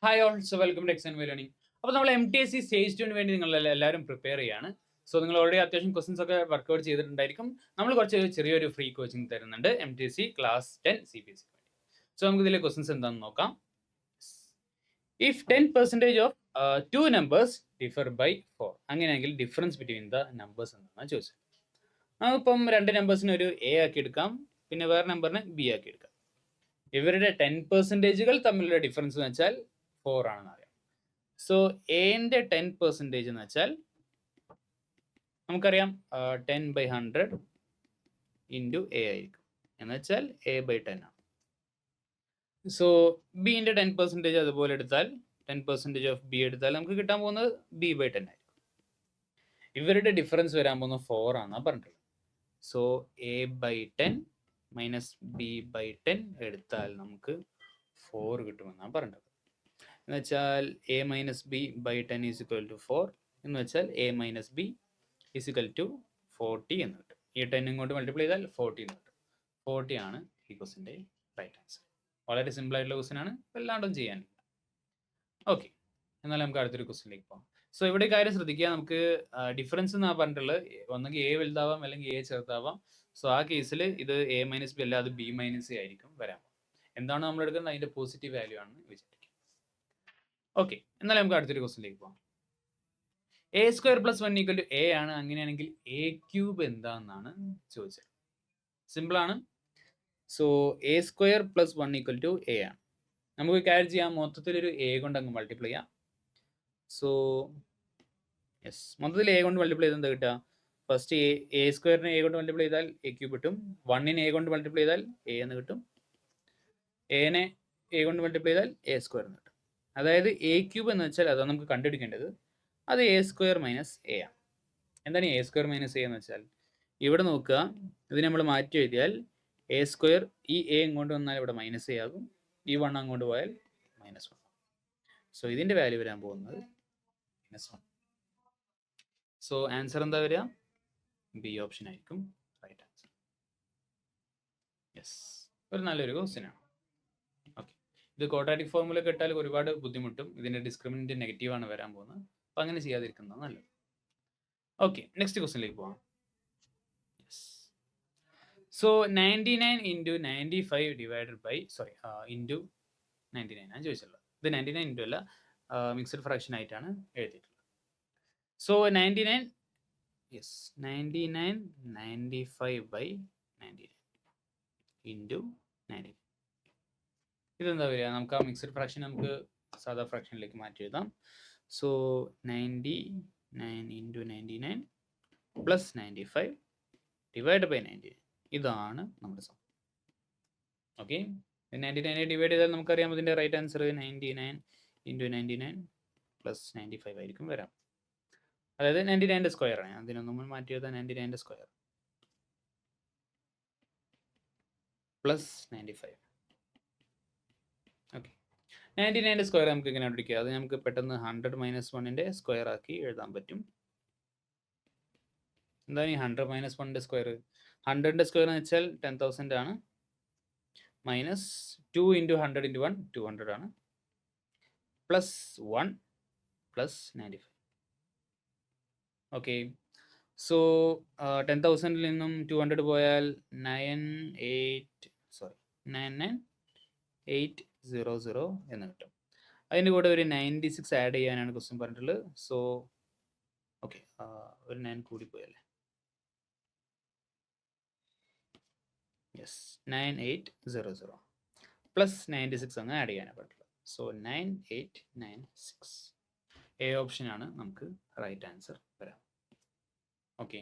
Hi all, so welcome to X and Y learning. അപ്പോൾ നമ്മൾ MTSC stage 2 വേണ്ടി നിങ്ങൾ എല്ലാവരും പ്രിപ്പയർ ചെയ്യാണ്. സോ നിങ്ങൾ ഓൾറെഡി അത്യാവശ്യം ക്വസ്റ്റൻസ് ഒക്കെ വർക്ക്ഔട്ട് ചെയ്തിട്ടുണ്ടായിരിക്കും. നമ്മൾ കുറച്ച് ചെറിയൊരു ഫ്രീ കോച്ചിങ് തരുന്നുണ്ട് MTSC ക്ലാസ് 10 CBSE വേണ്ടി. സോ നമുക്ക് ഇതിലെ ക്വസ്റ്റൻസ് എന്താണെന്ന് നോക്കാം. If 10% of two numbers differ by 4, അങ്ങനെയെങ്കിൽ ഡിഫറൻസ് ബിറ്റ്വീൻ ദ നമ്പേഴ്സ് എന്താണെന്ന് ചോദിച്ചത്. നമുക്കിപ്പം രണ്ട് നമ്പേഴ്സിന് ഒരു A ആക്കി എടുക്കാം, പിന്നെ വേറെ നമ്പറിന് B ആക്കി എടുക്കാം. ഇവരുടെ 10%കൾ തമ്മിലുള്ള ഡിഫറൻസ് എന്ന് വെച്ചാൽ 4 ആണെന്ന് അറിയാം. സോ എന്റെ 10% എന്ന് വെച്ചാൽ നമുക്കറിയാം 10/100 ഇൻറ്റു A ആയിരിക്കും, എന്ന് വെച്ചാൽ A/10 ആണ്. സോ ബിന്റെ 10% അതുപോലെ എടുത്താൽ 10% ഓഫ് B എടുത്താൽ നമുക്ക് കിട്ടാൻ പോകുന്നത് B/10 ആയിരിക്കും. ഇവരുടെ ഡിഫറൻസ് വരാൻ പോകുന്നത് 4 ആണെന്നാണ് പറഞ്ഞിട്ടുള്ളത്. സോ A/10 മൈനസ് B/10 എടുത്താൽ നമുക്ക് 4 കിട്ടുമെന്നാണ് പറഞ്ഞത്. എന്ന് വെച്ചാൽ A minus B/10 is equal to 4 എന്ന് വെച്ചാൽ A minus B is equal to 40 എന്ന് കിട്ടും. ഈ 10 ഇങ്ങോട്ട് മൾട്ടിപ്ലൈ ചെയ്താൽ 40 എന്ന് കിട്ടും. 40 ആണ് ഈ ക്വസ്റ്റിൻ്റെ റൈറ്റ് ആൻസർ. വളരെ സിമ്പിൾ ആയിട്ടുള്ള ക്വസ്റ്റൻ ആണ്, എല്ലാണ്ടും ചെയ്യാനില്ല. ഓക്കെ, എന്നാൽ നമുക്ക് അടുത്തൊരു ക്വസ്റ്റിനിലേക്ക് പോകാം. സോ ഇവിടെ കാര്യം ശ്രദ്ധിക്കുക, നമുക്ക് ഡിഫറൻസ് എന്നാണ് പറഞ്ഞിട്ടുള്ളത്. ഒന്നെങ്കിൽ A വലുതാവാം അല്ലെങ്കിൽ A ചെറുതാവാം. സോ ആ കേസിൽ ഇത് A മൈനസ് ബി അല്ലാതെ B മൈനസ് A ആയിരിക്കും വരാം. എന്താണ് നമ്മൾ എടുക്കുന്നത്, അതിൻ്റെ പോസിറ്റീവ് വാല്യൂ ആണെന്ന് വിചാരിക്കും. ഓക്കെ, എന്നാലും നമുക്ക് അടുത്തൊരു ക്വസ്റ്റിനിലേക്ക് പോകാം. A² + 1 = A ആണ്, അങ്ങനെയാണെങ്കിൽ A³ എന്താണെന്നാണ് ചോദിച്ചത്. സിമ്പിൾ ആണ്. സോ A² + 1 = A ആണ്. നമുക്ക് കാര്യം ചെയ്യാം, മൊത്തത്തിലൊരു A കൊണ്ട് അങ്ങ് മൾട്ടിപ്ലൈ ചെയ്യാം. സോ യെസ്, മൊത്തത്തിൽ A കൊണ്ട് മൾട്ടിപ്ലൈ ചെയ്താൽ എന്താ കിട്ടുക? ഫസ്റ്റ് A² A കൊണ്ട് മൾട്ടിപ്ലൈ ചെയ്താൽ A³ കിട്ടും. 1 A കൊണ്ട് മൾട്ടിപ്ലൈ ചെയ്താൽ A എന്ന് കിട്ടും. A കൊണ്ട് മൾട്ടിപ്ലൈ ചെയ്താൽ A² എന്ന് കിട്ടും. അതായത് A³ എന്ന് വെച്ചാൽ അതാണ് നമുക്ക് കണ്ടുപിടിക്കേണ്ടത്. അത് A² - A ആണ്. എന്താണ് A² - A എന്ന് വെച്ചാൽ? ഇവിടെ നോക്കുക, ഇതിനെ നമ്മൾ മാറ്റി എഴുതിയാൽ A², ഈ A ഇങ്ങോട്ട് വന്നാൽ ഇവിടെ -A ആകും, ഈ 1 അങ്ങോട്ട് പോയാൽ -1. സോ ഇതിൻ്റെ വാല്യൂ വരാൻ പോകുന്നത് -1. സോ ആൻസർ എന്താ വരിക? B ഓപ്ഷൻ ആയിരിക്കും റൈറ്റ് ആൻസർ. യെസ്, ഒരു നല്ലൊരു ക്വസ്റ്റ്യൻ ആണ്. ഓക്കെ, ഇത് ക്വാഡ്രാറ്റിക് ഫോർമുല കേട്ടാൽ ഒരുപാട് ബുദ്ധിമുട്ടും. ഇതിൻ്റെ ഡിസ്ക്രിമിനന്റ് നെഗറ്റീവ് ആണ് വരാൻ പോകുന്നത്. അപ്പം അങ്ങനെ ചെയ്യാതിരിക്കുന്നത് നല്ലത്. ഓക്കെ, നെക്സ്റ്റ് ക്വസ്റ്റ്യനിലേക്ക് പോകാം. So 99 into 95 divided by into 99 ആണ് ചോദിച്ചിട്ടുള്ളത്. ഇത് 99 ഇൻറ്റു അല്ല, മിക്സഡ് ഫ്രാക്ഷൻ ആയിട്ടാണ് എഴുതിയിട്ടുള്ളത്. So 99 95/99 into 99. ഇതെന്താ വരിക? നമുക്ക് ആ മിക്സഡ് ഫ്രാക്ഷൻ നമുക്ക് സാധാ ഫ്രാക്ഷനിലേക്ക് മാറ്റി എഴുതാം. So 99 into 99 plus 95 divide by 99. ഇതാണ് നമ്മുടെ സം. ഓക്കെ, 99 ഡിവൈഡ് ചെയ്താൽ നമുക്കറിയാം ഇതിൻ്റെ റൈറ്റ് ആൻസർ 99 ഇൻറ്റു 99 പ്ലസ് 95 ആയിരിക്കും വരാം. അതായത് 99ൻ്റെ സ്ക്വയർ ആണ്. അതിനൊന്നും നമ്മൾ മാറ്റി എഴുതാൻ 99ൻ്റെ സ്ക്വയർ പ്ലസ് 95. ഓക്കെ, 99ൻ്റെ സ്ക്വയർ നമുക്ക് ഇങ്ങനെ പിടിക്കുക. അത് നമുക്ക് പെട്ടെന്ന് 100 - 1ൻ്റെ സ്ക്വയർ ആക്കി എഴുതാൻ പറ്റും. എന്താണ് ഈ 100 - 1ൻ്റെ സ്ക്വയർ? 100ൻ്റെ സ്ക്വയർ എന്ന് വെച്ചാൽ 10,000 ആണ്. മൈനസ് 2 ഇൻറ്റു 100 ഇൻറ്റു 1 200 ആണ്. Plus 1 plus 95. ഓക്കെ, സോ 10,000ൽ നിന്നും 200 പോയാൽ 99800 എന്ന് കിട്ടും. അതിൻ്റെ കൂടെ ഒരു 96 ആഡ് ചെയ്യാനാണ് ക്വസ്റ്റ്യൻ പറഞ്ഞിട്ടുള്ളത്. സോ ഓക്കെ, ഒരു 9 കൂടി പോയല്ലേ. യെസ്, 9800 പ്ലസ് 96 അങ്ങ് ആഡ് ചെയ്യാനാണ് പറഞ്ഞിട്ടുള്ളത്. സോ 9896. A ഓപ്ഷനാണ് നമുക്ക് റൈറ്റ് ആൻസർ വരാം. ഓക്കെ,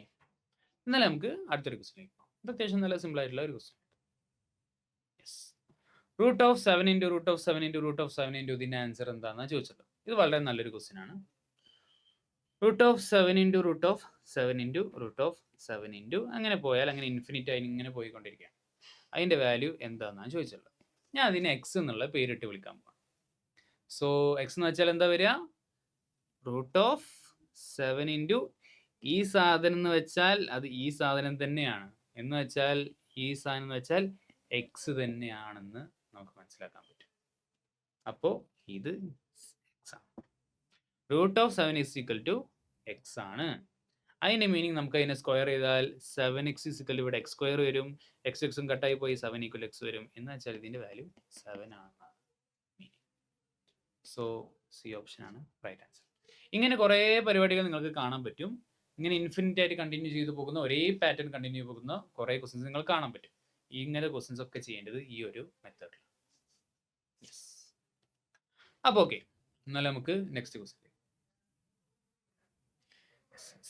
എന്നാലും നമുക്ക് അടുത്തൊരു ക്വസ്റ്റ്യനിലേക്ക് പോകാം. ഇത് അത്യാവശ്യം നല്ല സിമ്പിൾ ആയിട്ടുള്ള ഒരു question. Yes, √7 into √7 into √7 into ഇതിൻ്റെ ആൻസർ എന്താണെന്നാണ് ചോദിച്ചത്. ഇത് വളരെ നല്ലൊരു ക്വസ്റ്റ്യൻ ആണ്. √7 ഇൻറ്റു √7 ഇൻറ്റു √7 ഇൻറ്റു അങ്ങനെ പോയാൽ അങ്ങനെ ഇൻഫിനിറ്റ് ആയി ഇങ്ങനെ പോയിക്കൊണ്ടിരിക്കുകയാണ്. അതിൻ്റെ വാല്യൂ എന്താണെന്നാണ് ചോദിച്ചുള്ളത്. ഞാൻ അതിനെ എക്സ് എന്നുള്ള പേരിട്ട് വിളിക്കാൻ പോകാം. സോ എക്സ് എന്ന് വെച്ചാൽ എന്താ വരിക? √7 ഇൻറ്റു ഈ സാധനം എന്ന് വെച്ചാൽ അത് ഈ സാധനം തന്നെയാണ്, എന്ന് വെച്ചാൽ ഈ സാധനം എന്ന് വെച്ചാൽ എക്സ് തന്നെയാണെന്ന് നമുക്ക് മനസ്സിലാക്കാൻ പറ്റും. അപ്പോൾ ഇത് root of 7 is equal to X ആണ്. അതിൻ്റെ മീനിങ് നമുക്ക് അതിനെ സ്ക്വയർ ചെയ്താൽ 7x ഈസ് ഈക്വൽ ടു ഇവിടെ എക്സ് സ്ക്വയർ വരും, എക്സും കട്ടായി പോയി 7 ഈക്വൽ എക്സ് വരും. എന്ന് വെച്ചാൽ ഇതിൻ്റെ വാല്യൂ 7 ആണ്. സോ സി ഓപ്ഷൻ ആണ് റൈറ്റ് ആൻസർ. ഇങ്ങനെ കുറേ പരിപാടികൾ നിങ്ങൾക്ക് കാണാൻ പറ്റും. ഇങ്ങനെ ഇൻഫിനിറ്റ് ആയിട്ട് കണ്ടിന്യൂ ചെയ്തു പോകുന്ന, ഒരേ പാറ്റേൺ കണ്ടിന്യൂ പോകുന്ന കുറേ ക്വസ്റ്റ്യൻസ് നിങ്ങൾ കാണാൻ പറ്റും. ഇങ്ങനെ ക്വസ്റ്റ്യൻസ് ഒക്കെ ചെയ്യേണ്ടത് ഈ ഒരു മെത്തേഡിൽ. അപ്പോൾ ഓക്കെ, എന്നാൽ നമുക്ക് next question.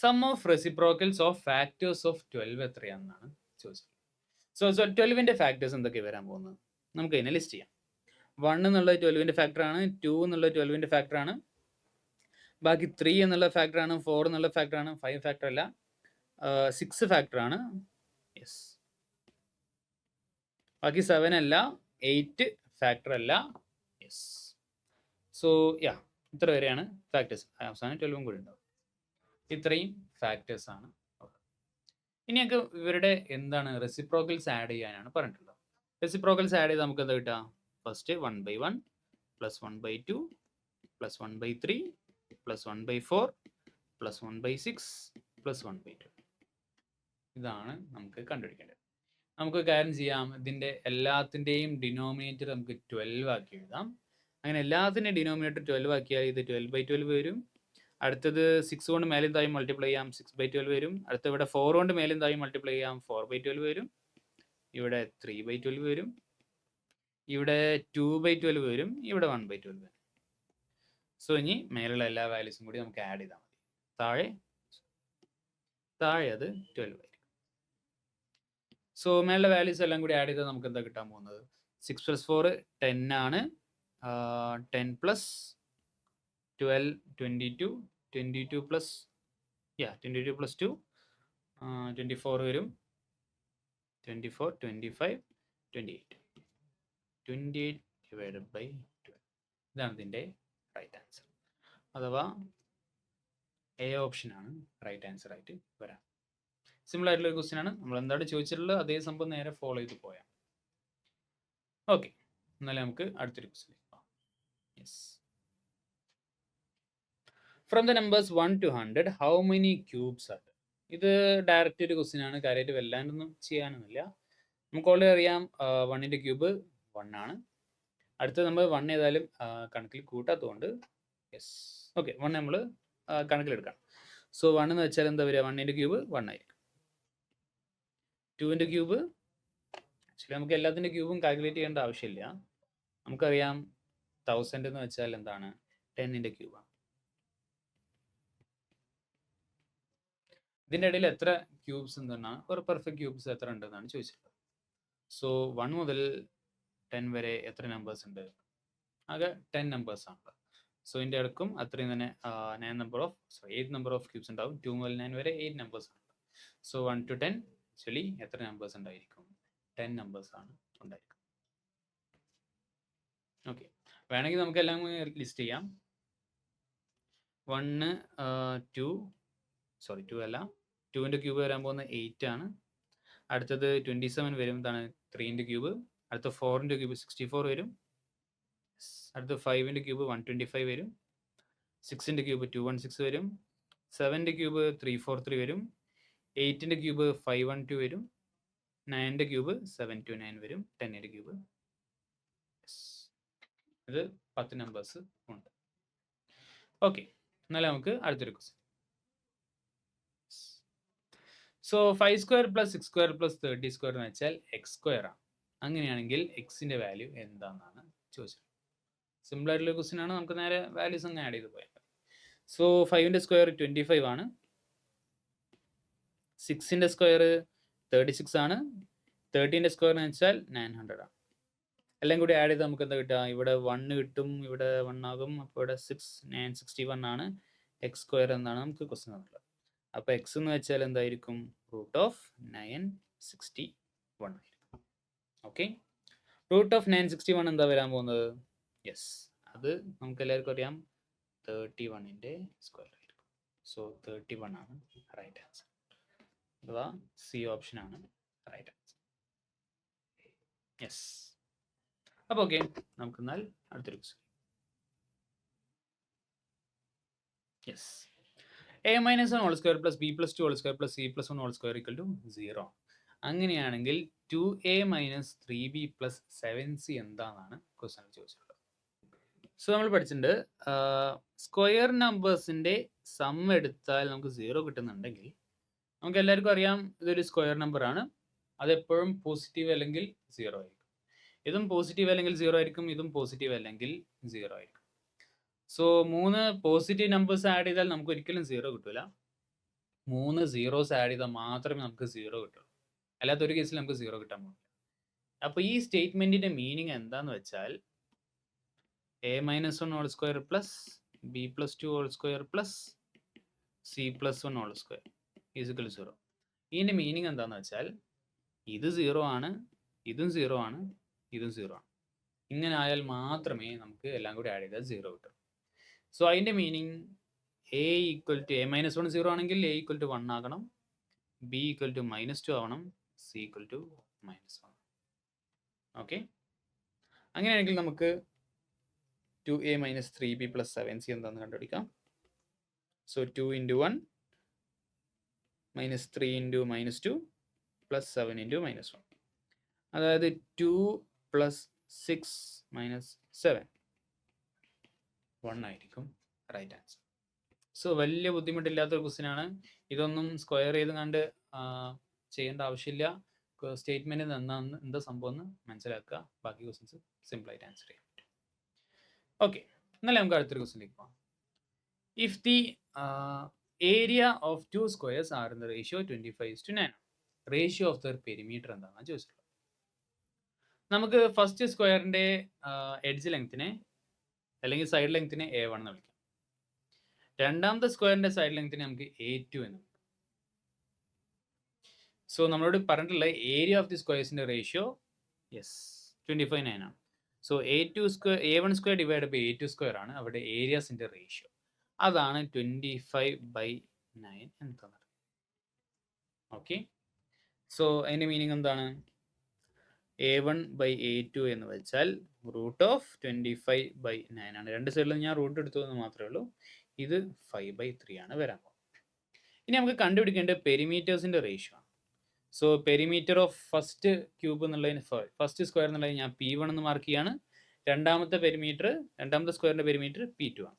Sum of reciprocals of factors of 12 എത്രയാണെന്നാണ് ചോദിച്ചത്. സോ 12ന്റെ ഫാക്ടേഴ്സ് എന്തൊക്കെ വരാൻ പോകുന്നത് നമുക്ക് ഇതിനെ ലിസ്റ്റ് ചെയ്യാം. 1 എന്നുള്ളത് 12ന്റെ ഫാക്ടറാണ്, 2 എന്നുള്ളത് 12ന്റെ ഫാക്ടറാണ്, ബാക്കി 3 എന്നുള്ള ഫാക്ടറാണ്, 4 എന്നുള്ള ഫാക്ടറാണ്, 5 ഫാക്ടർ അല്ല, 6 ഫാക്ടറാണ്, യെസ്, ബാക്കി 7 അല്ല, 8 ഫാക്ടർ അല്ല, യെസ്. സോ യാ, ഇത്ര വരെയാണ് ഫാക്ടേഴ്സ്. അവസാനം 12ഉം കൂടി ഉണ്ടാവും. ഇത്രയും ഫാക്ടേഴ്സ് ആണ്. ഇനി ഞങ്ങൾക്ക് ഇവരുടെ എന്താണ് റെസിപ്രോക്കൽസ് ആഡ് ചെയ്യാനാണ് പറഞ്ഞിട്ടുള്ളത്. റെസിപ്രോക്കൽസ് ആഡ് ചെയ്ത് നമുക്ക് എന്താ കിട്ടുക? First 1/1 plus 1/2 plus 1/3 plus 1/4 plus 1/6 plus 1/2. ഇതാണ് നമുക്ക് കണ്ടുപിടിക്കേണ്ടത്. നമുക്ക് കാര്യം ചെയ്യാം, ഇതിൻ്റെ എല്ലാത്തിൻ്റെയും ഡിനോമിനേറ്റർ നമുക്ക് 12 ആക്കി എഴുതാം. അങ്ങനെ എല്ലാത്തിൻ്റെയും ഡിനോമിനേറ്റർ 12 ആക്കിയാൽ ഇത് 12/12 വരും. അടുത്തത് 6 കൊണ്ട് മേലും തായും മൾട്ടിപ്ലൈ ചെയ്യാം, 6/12 വരും. അടുത്ത ഇവിടെ 4 കൊണ്ട് മേലും തായും മൾട്ടിപ്ലൈ ചെയ്യാം, 4/12 വരും. ഇവിടെ 3/12 വരും. ഇവിടെ 2/12 വരും. ഇവിടെ 1/12 വരും. സോ ഇനി മേലുള്ള എല്ലാ വാല്യൂസും കൂടി നമുക്ക് ആഡ് ചെയ്താൽ മതി. താഴെ അത് 12 ആയിരിക്കും. സോ മേലുള്ള വാല്യൂസ് എല്ലാം കൂടി ആഡ് ചെയ്താൽ നമുക്ക് എന്താ കിട്ടാൻ പോകുന്നത്? 6 + 4 10 ആണ്. 10 + 12 22, 22 + 2 24 വരും. 24 25 28 28/12. ഇതാണ് ഇതിൻ്റെ റൈറ്റ് ആൻസർ. അഥവാ എ ഓപ്ഷനാണ് റൈറ്റ് ആൻസർ ആയിട്ട് വരാം. സിമ്പിൾ ആയിട്ടുള്ള ഒരു ക്വസ്റ്റ്യൻ ആണ്. നമ്മൾ എന്താണ് ചോദിച്ചിട്ടുള്ളത് അതേ സംഭവം നേരെ ഫോളോ ചെയ്ത് പോയാം. ഓക്കെ, എന്നാലും നമുക്ക് അടുത്തൊരു question. Yes. From the numbers 1 to 100 how many cubes are? ഇത് ഡയറക്റ്റ് ഒരു ക്വസ്റ്റ്യൻ ആണ്. കാര്യമായിട്ട് വല്ലാണ്ടൊന്നും ചെയ്യാനൊന്നുമില്ല. നമുക്ക് ഓൾറെഡി അറിയാം 1ന്റെ ക്യൂബ് 1 ആണ്. അടുത്തത് നമ്മൾ 1 ഏതായാലും കണക്കിൽ കൂട്ടാത്തതുകൊണ്ട് യെസ്, ഓക്കെ, 1 നമ്മൾ കണക്കിലെടുക്കാം. സോ 1 എന്ന് വെച്ചാൽ എന്താ വരിക? 1ന്റെ ക്യൂബ് 1 ആയിരിക്കും. 2ന്റെ ക്യൂബ്, ആക്ച്വലി നമുക്ക് എല്ലാത്തിൻ്റെ ക്യൂബും കാൽക്കുലേറ്റ് ചെയ്യേണ്ട ആവശ്യമില്ല. നമുക്കറിയാം 1000 എന്ന് വെച്ചാൽ എന്താണ്? 10ന്റെ ക്യൂബാണ്. ഇതിൻ്റെ ഇടയിൽ എത്ര ക്യൂബ്സ് ഉണ്ടെന്നാണ്, ഒരു പെർഫെക്റ്റ് ക്യൂബ്സ് എത്ര ഉണ്ടെന്നാണ് ചോദിച്ചിട്ടുള്ളത്. സോ 1 മുതൽ 10 വരെ എത്ര നമ്പേഴ്സ് ഉണ്ട്? ആകെ 10 നമ്പേഴ്സ് ആണ്. സോ ഇതിൻ്റെ ഇടക്കും അത്രയും തന്നെ 8 നമ്പർ ഓഫ് ക്യൂബ്സ് ഉണ്ടാവും. 2 മുതൽ 9 വരെ 8 നമ്പേഴ്സ് ആണ്. സോ 1 to 10 ആക്ച്വലി എത്ര നമ്പേഴ്സ് ഉണ്ടായിരിക്കും? 10 നമ്പേഴ്സ് ആണ് ഉണ്ടായിരിക്കും. ഓക്കെ, വേണമെങ്കിൽ നമുക്ക് എല്ലാം ലിസ്റ്റ് ചെയ്യാം. 1 2 അല്ല, 2ന്റെ ക്യൂബ് വരാൻ പോകുന്നത് 8 ആണ്. അടുത്തത് 27 വരും. എന്താണ്? 3ന്റെ ക്യൂബ്. അടുത്ത 4ന്റെ ക്യൂബ് 64 വരും. അടുത്ത 5ന്റെ ക്യൂബ് 125 വരും. 6ന്റെ ക്യൂബ് 216 വരും. 7ന്റെ ക്യൂബ് 343 വരും. 8ന്റെ ക്യൂബ് 512 വരും. 9ന്റെ ക്യൂബ് 729 വരും. 10ന്റെ ക്യൂബ്, ഇത് 10 നമ്പേഴ്സ് ഉണ്ട്. ഓക്കെ, എന്നാലും നമുക്ക് അടുത്തൊരു ക്വസ്റ്റ്യൻ. സോ 5² + 6² + 30² എന്ന് വെച്ചാൽ x² ആണ്. അങ്ങനെയാണെങ്കിൽ എക്സിൻ്റെ വാല്യൂ എന്താണെന്നാണ് ചോദിച്ചത്. സിമ്പിൾ ആയിട്ടുള്ള ക്വസ്റ്റ്യൻ ആണ്. നമുക്ക് നേരെ വാല്യൂസ് അങ്ങ് ആഡ് ചെയ്ത് പോയാൽ മതി. സോ 5ന്റെ സ്ക്വയർ 25 ആണ്. 6ന്റെ സ്ക്വയർ 36 ആണ്. 30ന്റെ സ്ക്വയർ എന്ന് വെച്ചാൽ 900 ആണ്. എല്ലാം കൂടി ആഡ് ചെയ്ത് നമുക്ക് എന്താ കിട്ടുക? ഇവിടെ 1 കിട്ടും, ഇവിടെ 1 ആകും. അപ്പോൾ ഇവിടെ 961 ആണ്. x² എന്നാണ് നമുക്ക് ക്വസ്റ്റ്യൻ തന്നിട്ടുള്ളത്. അപ്പോൾ എക്സ് എന്ന് വെച്ചാൽ എന്തായിരിക്കും? √961 ആയിരിക്കും. ഓക്കെ, √961 എന്താ വരാൻ പോകുന്നത്? യെസ്, അത് നമുക്ക് എല്ലാവർക്കും അറിയാം, 31ന്റെ സ്ക്വയർ ആയിരിക്കും. സോ 31 ആണ് റൈറ്റ് ആൻസർ. അഥവാ സി ഓപ്ഷൻ ആണ് റൈറ്റ് ആൻസർ. യെസ്. അപ്പോൾ ഓക്കെ, നമുക്ക് എന്നാൽ അടുത്തൊരു question. Yes. a minus 1 whole square plus B plus 2 whole square plus C plus 1 whole square equal to 0. അങ്ങനെയാണെങ്കിൽ 2a minus 3b plus 7c എന്താണെന്നാണ് question ചോദിച്ചിട്ടുള്ളത്. So നമ്മൾ പഠിച്ചിട്ടുണ്ട് സ്ക്വയർ നമ്പേഴ്സിൻ്റെ സം എടുത്താൽ നമുക്ക് 0 കിട്ടുന്നുണ്ടെങ്കിൽ നമുക്ക് എല്ലാവർക്കും അറിയാം ഇതൊരു സ്ക്വയർ നമ്പർ ആണ്, അതെപ്പോഴും പോസിറ്റീവ് അല്ലെങ്കിൽ 0 ആയിരിക്കും. ഇതും പോസിറ്റീവ് അല്ലെങ്കിൽ 0 ആയിരിക്കും, ഇതും പോസിറ്റീവ് അല്ലെങ്കിൽ 0 ആയിരിക്കും. സോ 3 പോസിറ്റീവ് നമ്പേഴ്സ് ആഡ് ചെയ്താൽ നമുക്ക് ഒരിക്കലും 0 കിട്ടില്ല. 3 സീറോസ് ആഡ് ചെയ്താൽ മാത്രമേ നമുക്ക് 0 കിട്ടുള്ളൂ, അല്ലാത്ത ഒരു കേസിൽ നമുക്ക് 0 കിട്ടാൻ പോകില്ല. അപ്പോൾ ഈ സ്റ്റേറ്റ്മെൻറ്റിൻ്റെ മീനിങ് എന്താണെന്ന് വെച്ചാൽ a minus 1 whole square plus B plus 2 whole square plus C plus 1 whole square is equal 0. ഇതിൻ്റെ മീനിങ് എന്താണെന്ന് വെച്ചാൽ ഇത് 0 ആണ്, ഇതും 0 ആണ്, ഇതും 0 ആണ്. ഇങ്ങനെ ആയാൽ മാത്രമേ നമുക്ക് എല്ലാം കൂടി ആഡ് ചെയ്താൽ 0 കിട്ടും. സോ അതിൻ്റെ meaning a equal to a minus 1 0 ആണെങ്കിൽ a ഈക്വൽ ടു 1 ആകണം, b ഈക്വൽ ടു -2 ആവണം, c ഈക്വൽ ടു -1. ഓക്കെ, അങ്ങനെയാണെങ്കിൽ നമുക്ക് 2a minus 3b plus 7c എന്താണെന്ന് കണ്ടുപിടിക്കാം. So 2 into 1 minus 3 into -2 plus 7 into -1, അതായത് 2 പ്ലസ് 6 മൈനസ് 7 1 ആയിരിക്കും റൈറ്റ് ആൻസർ. സോ വലിയ ബുദ്ധിമുട്ടില്ലാത്തൊരു ക്വസ്റ്റ്യൻ ആണ്. ഇതൊന്നും സ്ക്വയർ ചെയ്ത് കണ്ട് ചെയ്യേണ്ട ആവശ്യമില്ല. സ്റ്റേറ്റ്മെൻറ്റ് എന്താ സംഭവം എന്ന് മനസ്സിലാക്കുക, ബാക്കി ക്വസ്റ്റ്യൻസ് സിമ്പിളായിട്ട് ആൻസർ ചെയ്യാൻ പറ്റും. ഓക്കെ, എന്നാലും നമുക്ക് അടുത്തൊരു ക്വസ്റ്റ്യനിലേക്ക് പോകാം. If the area of 2 squares are in the ratio 25:9, ratio of there perimeter എന്താണെന്ന് ചോദിച്ചിട്ടുള്ളത്. നമുക്ക് ഫസ്റ്റ് സ്ക്വയറിൻ്റെ എഡ്ജ് ലെങ്ത്തിനെ അല്ലെങ്കിൽ സൈഡ് ലെങ്ത്തിനെ A1 എന്ന് വിളിക്കാം. രണ്ടാമത്തെ സ്ക്വയറിൻ്റെ സൈഡ് ലെങ്ത്തിനെ നമുക്ക് A2 എന്ന് വിളിക്കാം. സോ നമ്മളോട് പറഞ്ഞിട്ടുള്ള ഏരിയ ഓഫ് ദി സ്ക്വയേഴ്സിൻ്റെ റേഷ്യോ 25:9 ആണ്. So A1 square divide by A2 square ആണ് അവിടെ ഏരിയാസിൻ്റെ റേഷ്യോ. അതാണ് 25/9 എന്ന് തന്നത്. ഓക്കെ, സോ അതിൻ്റെ മീനിങ് എന്താണ്? A1 ബൈ A2 എന്ന് വെച്ചാൽ റൂട്ട് ഓഫ് 25/9 ആണ്. രണ്ട് സൈഡിലും ഞാൻ റൂട്ട് എടുത്തു എന്ന് മാത്രമേ ഉള്ളൂ. ഇത് 5/3 ആണ് വരാൻ പോകുന്നത്. ഇനി നമുക്ക് കണ്ടുപിടിക്കേണ്ട പെരിമീറ്റേഴ്സിൻ്റെ റേഷ്യോ ആണ്. So perimeter of first cube എന്നുള്ളതിന് ഫസ്റ്റ് സ്ക്വയർ എന്നുള്ളതിന് ഞാൻ P1 എന്ന് മാർക്ക് ചെയ്യാണ്. രണ്ടാമത്തെ സ്ക്വയറിൻ്റെ പെരിമീറ്റർ P2 ആണ്.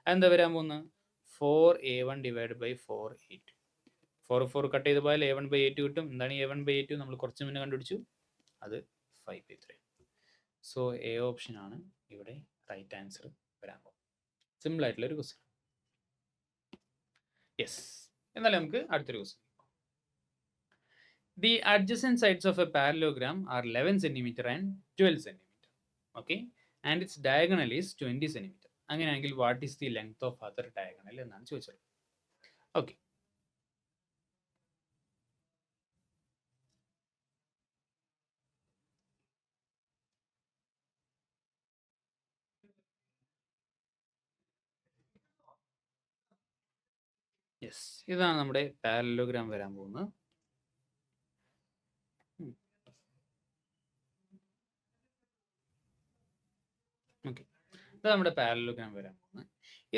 അതെന്താ വരാൻ പോകുന്നത്? 4A1 divide by 4A2. 4 cut ചെയ്ത് പോയാൽ A1 ബൈ A2 കിട്ടും. എന്താണ് A1 ബൈ A2? നമ്മൾ കുറച്ച് മുന്നേ കണ്ടുപിടിച്ചു, അത് 5/3. സോ എ ഓപ്ഷൻ ആണ് ഇവിടെ റൈറ്റ് ആൻസർ വരാൻ പോകുന്നത്. സിമ്പിൾ ആയിട്ടുള്ള ഒരു ക്വസ്റ്റ്യൻ. യെസ്, എന്നാലും നമുക്ക് അടുത്തൊരു question. The adjacent sides of a parallelogram are 11 centimetre and 12 centimetre. Okay, and its diagonal is 20 centimetre. അങ്ങനെയാണെങ്കിൽ what is the length of other diagonal എന്നാണ് ചോദിച്ചത്. ഓക്കെ, യെസ്, ഇതാണ് നമ്മുടെ പാരലോഗ്രാം വരാൻ പോകുന്നത്. ഓക്കെ, ഇത് നമ്മുടെ പാരലോഗ്രാം വരാൻ പോകുന്നത്.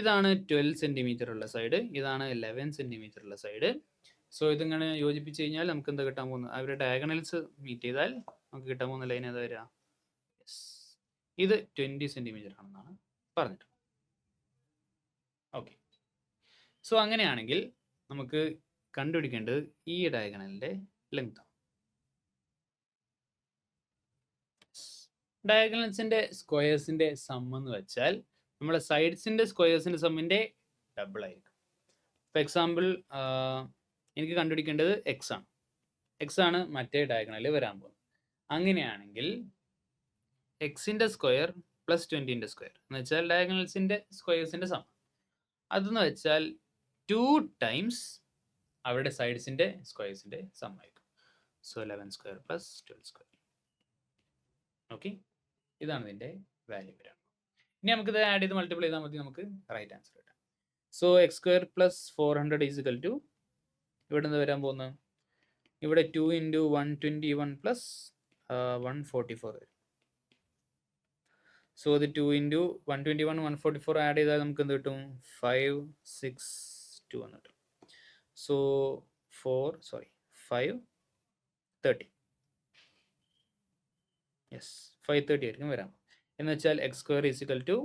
ഇതാണ് 12 സെൻറ്റിമീറ്റർ ഉള്ള സൈഡ്, ഇതാണ് 11 സെൻറ്റിമീറ്റർ ഉള്ള സൈഡ്. സോ ഇതിങ്ങനെ യോജിപ്പിച്ച് കഴിഞ്ഞാൽ നമുക്ക് എന്താ കിട്ടാൻ പോകുന്നത്? അവരുടെ ഡയഗണൽസ് മീറ്റ് ചെയ്താൽ നമുക്ക് കിട്ടാൻ പോകുന്ന ലൈൻ ഏതാ വരിക? യെസ്, ഇത് 20 സെൻറ്റിമീറ്റർ ആണെന്നാണ് പറഞ്ഞിട്ട്. ഓക്കെ, സോ അങ്ങനെയാണെങ്കിൽ നമുക്ക് കണ്ടുപിടിക്കേണ്ടത് ഈ ഡയഗണലിൻ്റെ ലെങ്ത് ആണ്. ഡയഗണൽസിൻ്റെ സ്ക്വയേഴ്സിൻ്റെ സം എന്ന് വെച്ചാൽ നമ്മുടെ സൈഡ്സിൻ്റെ സ്ക്വയേഴ്സിൻ്റെ സമ്മിൻ്റെ ഡബിൾ ആയിരിക്കും. ഫോർ എക്സാമ്പിൾ എനിക്ക് കണ്ടുപിടിക്കേണ്ടത് എക്സ് ആണ്. എക്സ് ആണ് മറ്റേ ഡയഗണലിൽ വരാൻ പോകുന്നത്. അങ്ങനെയാണെങ്കിൽ എക്സിൻ്റെ സ്ക്വയർ പ്ലസ് 20ൻ്റെ സ്ക്വയർ എന്ന് വെച്ചാൽ ഡയഗണൽസിൻ്റെ സ്ക്വയേഴ്സിൻ്റെ സം. അതെന്ന് വെച്ചാൽ 2 ടൈംസ് അവരുടെ സൈഡ്സിൻ്റെ സ്ക്വയേഴ്സിൻ്റെ സം ആയിരിക്കും. So 11 square plus 12 square. Okay, ഇതാണ് ഇതിൻ്റെ വാല്യൂ വരാൻ. ഇനി നമുക്കിത് ആഡ് ചെയ്ത് മൾട്ടിപ്ലൈ ചെയ്താൽ മതി, നമുക്ക് റൈറ്റ് ആൻസർ കിട്ടാം. So X square plus 400 is equal to ഇവിടെ നിന്ന് വരാൻ പോകുന്നത് ഇവിടെ 2 ഇൻറ്റു 121 പ്ലസ് 144 വരും. സോ അത് 2 ഇൻറ്റു 121 144 ആഡ് ചെയ്താൽ നമുക്ക് എന്ത് കിട്ടും? 562 എന്ന് കിട്ടും. സോ 530. യെസ്, 530 ആയിരിക്കും വരാം. എന്ന് വെച്ചാൽ X square is equal to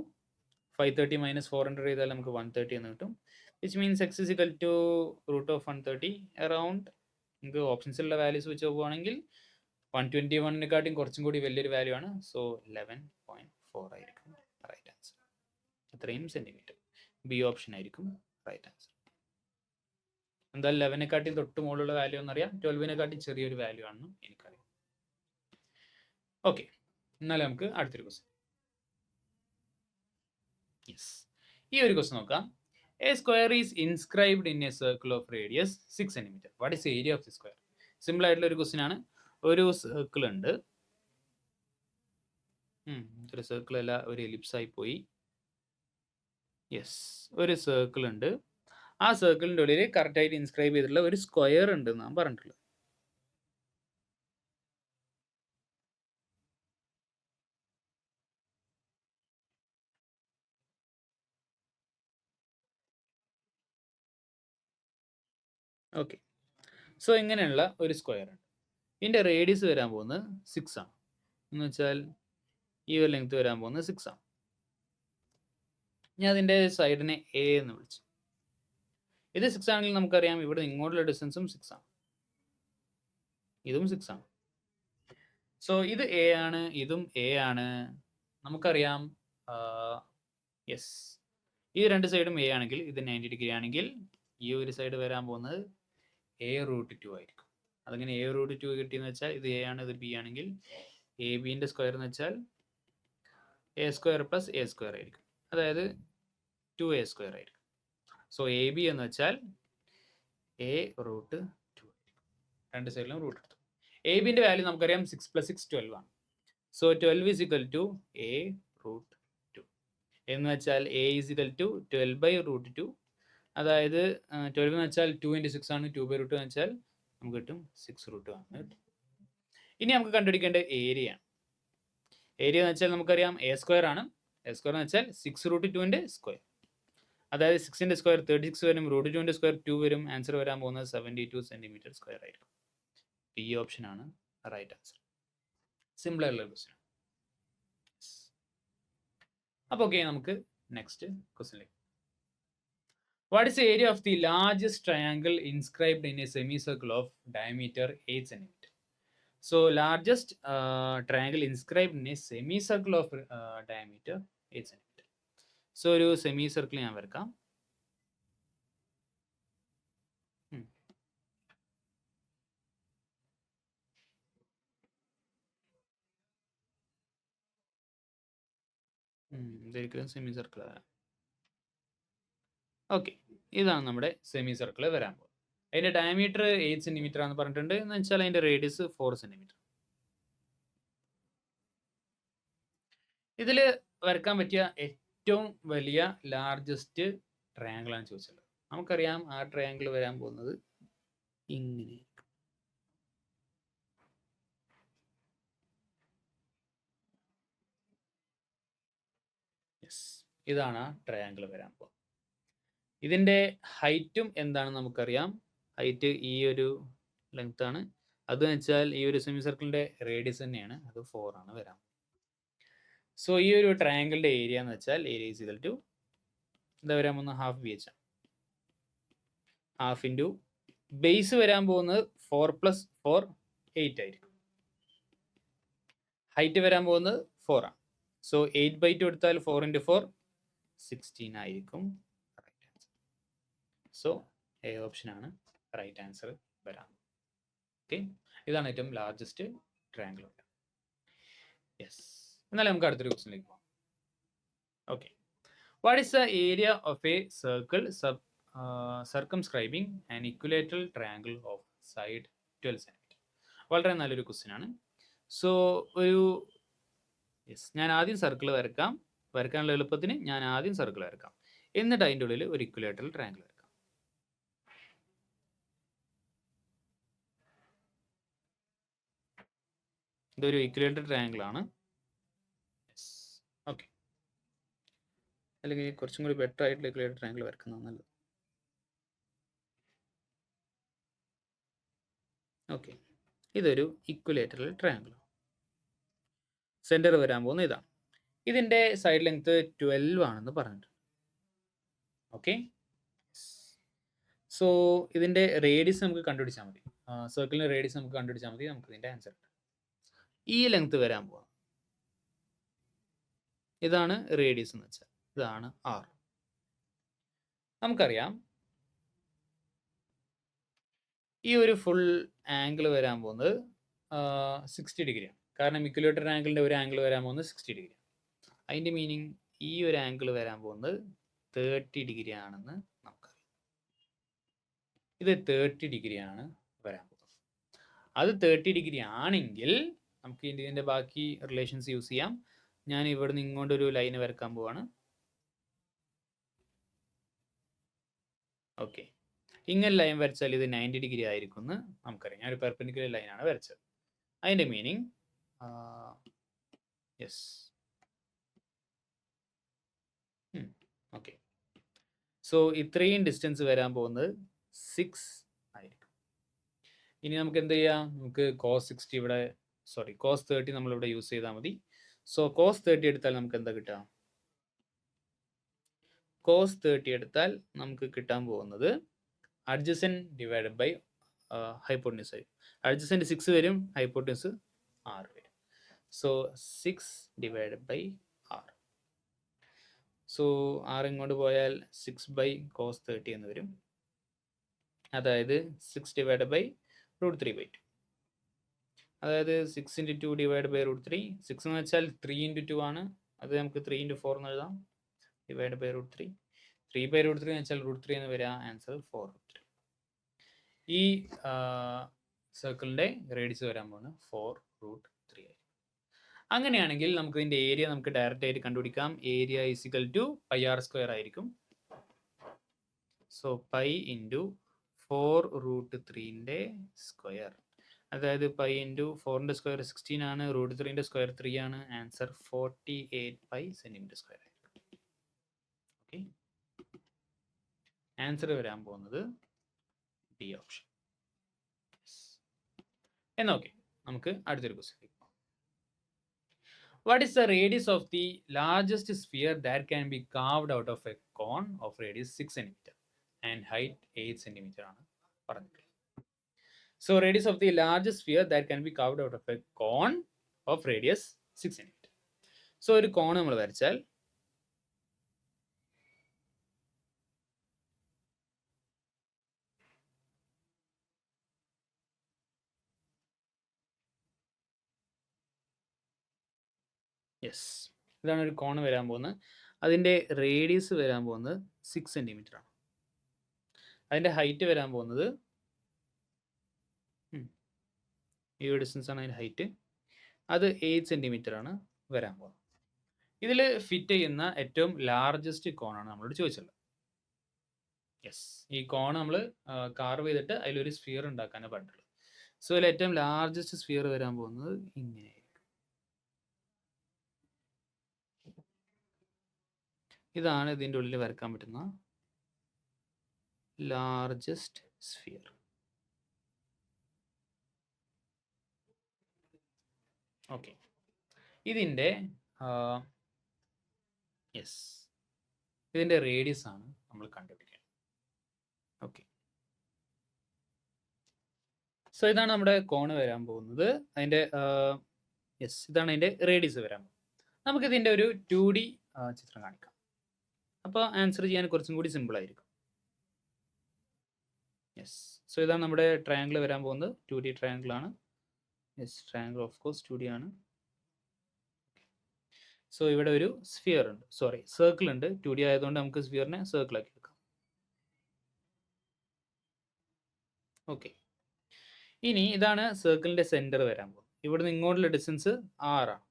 530 minus 400 ചെയ്താൽ നമുക്ക് 130 എന്ന് കിട്ടും. Which means X is equal to root of 130 around. നമുക്ക് ഓപ്ഷൻസിലുള്ള വാല്യൂസ് വെച്ച് നോക്കുകയാണെങ്കിൽ 121നെക്കാട്ടും കുറച്ചും കൂടി വലിയൊരു വാല്യൂ ആണ്. സോ 11.4 ആയിരിക്കും റൈറ്റ് ആൻസർ. അത്രയും സെൻറ്റിമീറ്റർ. ബി ഓപ്ഷൻ ആയിരിക്കും റൈറ്റ് ആൻസർ. എന്തായാലും 11നെക്കാട്ടും തൊട്ട് മുകളിലുള്ള വാല്യൂ എന്നറിയാം, 12നെക്കാട്ടും ചെറിയൊരു വാല്യൂ ആണെന്നും എനിക്കറിയാം. ഓക്കെ, എന്നാലും നമുക്ക് അടുത്തൊരു ക്വസ്റ്റ്യൻ. യെസ്, ഈ ഒരു ക്വസ്റ്റ്യൻ നോക്കാം. A square is inscribed in A circle of radius 6 centimetre. What is area of the square? Simple ആയിട്ടുള്ള ഒരു ക്വസ്റ്റ്യൻ ആണ്. ഒരു സർക്കിൾ ഉണ്ട്. ഒരു സർക്കിൾ അല്ല, ഒരു എലിപ്സ് ആയി പോയി. യെസ്, ഒരു സർക്കിൾ ഉണ്ട്. ആ സർക്കിളിൻ്റെ ഉള്ളിൽ കറക്റ്റായിട്ട് ഇൻസ്ക്രൈബ് ചെയ്തിട്ടുള്ള ഒരു സ്ക്വയർ ഉണ്ട് എന്നാണ് പറഞ്ഞിട്ടുള്ളത്. ഓക്കെ, സോ ഇങ്ങനെയുള്ള ഒരു സ്ക്വയർ ഉണ്ട്. ഇതിൻ്റെ റേഡിയസ് വരാൻ പോകുന്നത് 6 ആണ്. എന്ന് വെച്ചാൽ ഈ ഒരു ലെങ്ത് വരാൻ പോകുന്നത് 6 ആണ്. ഞാൻ അതിൻ്റെ സൈഡിനെ എ എന്ന് വിളിച്ചു. ഇത് 6 ആണെങ്കിൽ നമുക്കറിയാം ഇവിടെ ഇങ്ങോട്ടുള്ള ഡിസ്റ്റൻസും 6 ആണ്, ഇതും 6 ആണ്. സോ ഇത് എ ആണ്, ഇതും എ ആണ്. നമുക്കറിയാം യെസ്, ഈ രണ്ട് സൈഡും എ ആണെങ്കിൽ ഇത് 90 ഡിഗ്രി ആണെങ്കിൽ ഈ ഒരു സൈഡ് വരാൻ പോകുന്നത് A√2 ആയിരിക്കും. അതങ്ങനെ A√2 കിട്ടിയെന്ന് വെച്ചാൽ ഇത് എ ആണ്, ഇത് ബി ആണെങ്കിൽ എ ബിൻ്റെ സ്ക്വയർ എന്ന് വെച്ചാൽ A square plus A square ആയിരിക്കും, അതായത് 2A² ആയിരിക്കും. സോ എ ബി എന്ന് വെച്ചാൽ A√2. രണ്ട് സൈഡിലും റൂട്ട് എടുത്തു. എ ബിൻ്റെ വാല്യൂ നമുക്കറിയാം 6 + 6 12 ആണ്. സോ 12 = A√2 എന്ന് വെച്ചാൽ A = 12/√2. അതായത് 12 എന്ന് വെച്ചാൽ 2 × 6 ആണ്, 2/√2 എന്ന് വെച്ചാൽ നമുക്ക് കിട്ടും 6√2 ആണ്. ഇനി നമുക്ക് കണ്ടുപിടിക്കേണ്ട ഏരിയ ആണ്. ഏരിയ എന്ന് വെച്ചാൽ നമുക്കറിയാം A² ആണ്. A² എന്ന് വെച്ചാൽ 6√2ൻ്റെ സ്ക്വയർ, അതായത് 6ൻ്റെ സ്ക്വയർ 36 വരും, √2ൻ്റെ സ്ക്വയർ 2 വരും. ആൻസർ വരാൻ പോകുന്നത് 72 സെൻറ്റിമീറ്റർ സ്ക്വയർ ആയിരിക്കും. ഈ ഓപ്ഷൻ ആണ് റൈറ്റ് ആൻസർ. സിമ്പിൾ ആയിട്ടുള്ള ക്വസ്റ്റ്യൻ. അപ്പോൾ ഓക്കെ, നമുക്ക് നെക്സ്റ്റ് ക്വസ്റ്റ്യനിലേക്ക്. What is the area of the largest triangle inscribed in a semicircle of diameter 8 centimetre? So largest triangle inscribed in a semicircle of diameter 8 centimetre. So ഒരു semi circle ഞാൻ വരക്കാം. ഇതൊരിക്കലും semi circle വരാം. Okay, ഇതാണ് നമ്മുടെ semi circle വരാൻ പോകുന്നത്. അതിൻ്റെ ഡയമീറ്റർ 8 സെൻറ്റിമീറ്റർ ആണെന്ന് പറഞ്ഞിട്ടുണ്ട്. എന്ന് വെച്ചാൽ അതിൻ്റെ റേഡിയസ് 4 സെൻറ്റിമീറ്റർ. ഇതിൽ വരക്കാൻ പറ്റിയ ഏറ്റവും വലിയ ലാർജസ്റ്റ് ട്രയാങ്കിൾ ആണ് ചോദിച്ചത്. നമുക്കറിയാം ആ ട്രയാങ്കിൾ വരാൻ പോകുന്നത് ഇങ്ങനെ. യെസ്, ഇതാണ് ആ ട്രയാങ്കിൾ വരാൻ പോകുന്നത്. ഇതിൻ്റെ ഹൈറ്റും എന്താണെന്ന് നമുക്കറിയാം. ഹൈറ്റ് ഈ ഒരു ലെങ്ത് ആണ്. അതെന്ന് വെച്ചാൽ ഈ ഒരു സെമി സർക്കിളിൻ്റെ റേഡിയസ് തന്നെയാണ്, അത് 4 ആണ് വരാൻ. സോ ഈ ഒരു ട്രയാങ്കിളിൻ്റെ ഏരിയ എന്ന് വെച്ചാൽ ഏരിയ = എന്താ വരാൻ പോകുന്നത്? ½ BH ആണ്. ½ ഇൻറ്റു ബേസ് വരാൻ പോകുന്നത് 4 + 4 8 ആയിരിക്കും. ഹൈറ്റ് വരാൻ പോകുന്നത് 4 ആണ്. സോ 8/2 എടുത്താൽ 4 × 4 16 ആയിരിക്കും right answer. So A option ആണ് റൈറ്റ് ആൻസർ വരാം. ഓക്കെ, ഇതാണ് ഏറ്റവും ലാർജസ്റ്റ് ട്രയാങ്കിൾ. യെസ്, എന്നാലും നമുക്ക് അടുത്തൊരു ക്വസ്റ്റ്യനിലേക്ക് പോകാം. Okay, what is the area of a circle circumscribing an equilateral triangle of side 12 centimetre? വളരെ നല്ലൊരു ക്വസ്റ്റ്യൻ ആണ്. സോ ഞാൻ ആദ്യം സർക്കിൾ വരക്കാം. വരക്കാനുള്ള എളുപ്പത്തിന് ഞാൻ ആദ്യം സർക്കിൾ വരക്കാം, എന്നിട്ട് അതിൻ്റെ ഉള്ളിൽ ഒരു ഇക്വിലേറ്ററൽ ട്രയാങ്കിൾ വരക്കാം. ഇതൊരു ഇക്വിലേറ്ററൽ ട്രയാങ്കിൾ ആണ്. ഓക്കെ, അല്ലെങ്കിൽ കുറച്ചും കൂടി ബെറ്റർ ആയിട്ടുള്ള ഇക്വലേറ്റർ ട്രയാങ്കിൾ വരക്കുന്നതാണ് നല്ലത്. ഓക്കെ, ഇതൊരു ഇക്വലേറ്ററൽ ട്രയാങ്കിൾ. സെൻറ്റർ വരാൻ പോകുന്ന ഇതാണ്. ഇതിൻ്റെ സൈഡ് ലെങ്ത് 12 ആണെന്ന് പറഞ്ഞിട്ടുണ്ട്. ഓക്കെ, സോ ഇതിൻ്റെ റേഡിയസ് നമുക്ക് കണ്ടുപിടിച്ചാൽ മതി. സർക്കിളിൻ്റെ റേഡിയസ് നമുക്ക് കണ്ടുപിടിച്ചാൽ മതി. നമുക്ക് ഇതിൻ്റെ ആൻസർ ഈ ലെങ്ത് വരാൻ പോവാം. ഇതാണ് റേഡിയസ് എന്ന് വെച്ചാൽ, ഇതാണ് ആർ. നമുക്കറിയാം ഈ ഒരു ഫുൾ ആംഗിൾ വരാൻ പോകുന്നത് 60 ഡിഗ്രിയാണ്. കാരണം ഇക്വലേറ്റർ ആംഗിളിൻ്റെ ഒരു ആംഗിൾ വരാൻ പോകുന്നത് 60 ഡിഗ്രി. അതിൻ്റെ മീനിങ് ഈ ഒരു ആംഗിൾ വരാൻ പോകുന്നത് 30 ഡിഗ്രി ആണെന്ന് നമുക്കറിയാം. ഇത് 30 ഡിഗ്രിയാണ് വരാൻ പോകുന്നത്. അത് 30 ഡിഗ്രി ആണെങ്കിൽ നമുക്ക് ഇതിൻ്റെ ബാക്കി റിലേഷൻസ് യൂസ് ചെയ്യാം. ഞാൻ ഇവിടുന്ന് ഇങ്ങോട്ടൊരു ലൈൻ വരക്കാൻ പോവാണ്. ഓക്കെ, ഇങ്ങനെ ലൈൻ വരച്ചാൽ ഇത് 90 ഡിഗ്രി ആയിരിക്കും എന്ന് നമുക്കറിയാം. ഞാൻ ഒരു പെർപെൻഡിക്കുലർ ലൈനാണ് വരച്ചത്. അതിൻ്റെ മീനിങ് യെസ്, ഓക്കെ. സോ ഇത്രയും ഡിസ്റ്റൻസ് വരാൻ പോകുന്നത് 6 ആയിരിക്കും. ഇനി നമുക്ക് എന്ത് ചെയ്യാം? നമുക്ക് cos 60 ഇവിടെ cos 30 നമ്മളിവിടെ യൂസ് ചെയ്താൽ മതി. സോ cos 30 എടുത്താൽ നമുക്ക് എന്താ കിട്ടുക? cos 30 എടുത്താൽ നമുക്ക് കിട്ടാൻ പോകുന്നത് അഡ്ജസൻറ്റ് ഡിവൈഡഡ് ബൈ ഹൈപ്പോട്ടന്യൂസ് ആയിരിക്കും. അഡ്ജസൻറ്റ് 6 വരും, ഹൈപ്പോട്ടന്യൂസ് 6 വരും. So 6 divided by 6. സോ 6 ഇങ്ങോട്ട് പോയാൽ 6 ബൈ cos 30 എന്ന് വരും. അതായത് 6 ഡിവൈഡഡ് ബൈ √3/2. അതായത് 6 × 2 ഡിവൈഡ് ബൈ √3. 6 എന്ന് വെച്ചാൽ 3 × 2 ആണ്. അത് നമുക്ക് 3 × 4 എന്ന് എഴുതാം. Divide by √3. 3/√3 എന്ന് വെച്ചാൽ √3 എന്ന് വരിക. ആൻസർ 4√3. ഈ സർക്കിളിൻ്റെ റേഡിയസ് വരാൻ പോകുന്നത് 4√3 ആയിരിക്കും. അങ്ങനെയാണെങ്കിൽ നമുക്ക് ഇതിൻ്റെ ഏരിയ നമുക്ക് ഡയറക്റ്റ് ആയിട്ട് കണ്ടുപിടിക്കാം. ഏരിയ = πr² ആയിരിക്കും. സോ പൈ × 4√3ൻ്റെ സ്ക്വയർ, അതായത് പൈ × 4ൻ്റെ സ്ക്വയർ 16 ആണ്, √3ൻ്റെ സ്ക്വയർ 3 ആണ്. Answer 48 cm². ഓക്കെ, ആൻസർ വരാൻ പോകുന്നത് ഡി ഓപ്ഷൻ. എന്നാ ഓക്കെ, നമുക്ക് അടുത്തൊരു question. What is the radius of the largest sphere that can be carved out of a cone of radius 6 cm and height 8 cm ആണ് പറഞ്ഞിട്ടുള്ളത്. So radius of the largest sphere that can be carved out of a cone of radius 6 cm. So ഒരു കോൺ നമ്മൾ വരച്ചാൽ yes, ഇതാണ് ഒരു കോൺ വരാൻ പോകുന്നത്. അതിൻ്റെ റേഡിയസ് വരാൻ പോകുന്നത് 6 cm ആണ്. അതിൻ്റെ ഹൈറ്റ് വരാൻ പോകുന്നത് ഈ ഒരു ഡിസ്റ്റൻസ് ആണ് അതിൻ്റെ ഹൈറ്റ്. അത് 8 cm ആണ് വരാൻ പോകുന്നത്. ഇതിൽ ഫിറ്റ് ചെയ്യുന്ന ഏറ്റവും ലാർജസ്റ്റ് കോണാണ് നമ്മളോട് ചോദിച്ചുള്ളത്. യെസ്, ഈ കോൺ നമ്മൾ കാർവ് ചെയ്തിട്ട് അതിലൊരു സ്ഫിയർ ഉണ്ടാക്കാനാണ് പറഞ്ഞിട്ടുള്ളത്. സോ ഇതിൽ ഏറ്റവും ലാർജസ്റ്റ് സ്ഫിയർ വരാൻ പോകുന്നത് ഇങ്ങനെയായിരിക്കും. ഇതാണ് ഇതിൻ്റെ ഉള്ളിൽ വരക്കാൻ പറ്റുന്ന ലാർജസ്റ്റ് സ്ഫിയർ. ഓക്കെ, ഇതിൻ്റെ യെസ്, ഇതിൻ്റെ റേഡിയസ് ആണ് നമ്മൾ കണ്ടുപിടിക്കുന്നത്. ഓക്കെ, സോ ഇതാണ് നമ്മുടെ കോണ് വരാൻ പോകുന്നത്. അതിൻ്റെ യെസ്, ഇതാണ് അതിൻ്റെ റേഡിയസ് വരാൻ പോകുന്നത്. നമുക്കിതിൻ്റെ ഒരു 2D ചിത്രം കാണിക്കാം. അപ്പോൾ ആൻസർ ചെയ്യാൻ കുറച്ചും കൂടി സിമ്പിൾ ആയിരിക്കും. യെസ്, സോ ഇതാണ് നമ്മുടെ ട്രയാങ്കിൾ വരാൻ പോകുന്നത്. 2D ട്രയാങ്കിൾ ആണ്. Yes, triangle of course 2D ആണ്. സോ ഇവിടെ ഒരു സ്ഫിയർ ഉണ്ട്, സർക്കിൾ ഉണ്ട്. 2D ആയതുകൊണ്ട് നമുക്ക് സ്ഫിയറിനെ സർക്കിൾ ആക്കി എടുക്കാം. ഓക്കെ, ഇനി ഇതാണ് സർക്കിളിൻ്റെ സെൻറ്റർ വരാൻ പോകുന്നത്. ഇവിടുന്ന് ഇങ്ങോട്ടുള്ള ഡിസ്റ്റൻസ് 6 ആണ്.